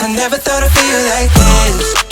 I never thought I'd feel like this.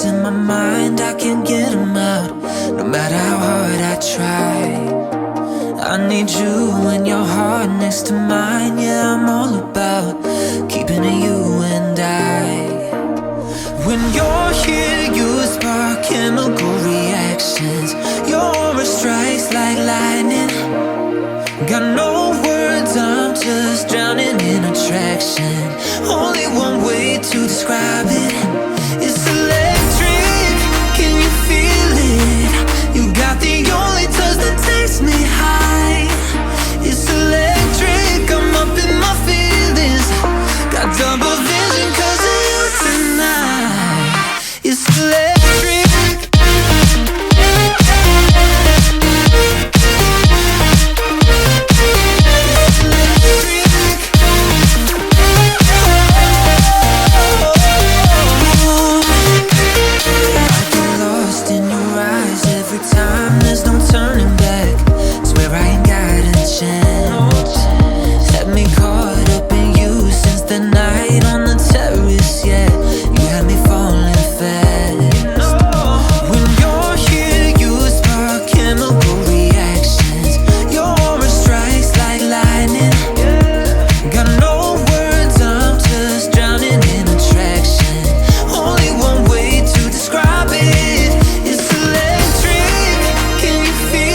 In my mind, I can't get them out, no matter how hard I try. I need you and your heart next to mine. Yeah, I'm all about keeping it you and I. When you're here, you spark chemical reactions. Your aura strikes like lightning. Got no words, I'm just drowning in attraction. Only one way to describe it. It's electric, can you feel it? You got the only touch that takes me high. It's electric, I'm up in my feelings. Got double vision 'cause of you tonight. It's electric. Feel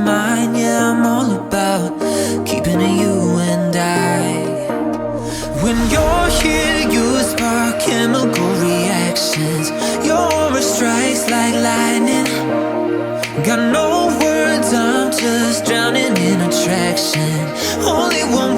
mine. Yeah, I'm all about keeping it you and I. When you're here, you spark chemical reactions. Your aura strikes like lightning. Got no words, I'm just drowning in attraction. Only one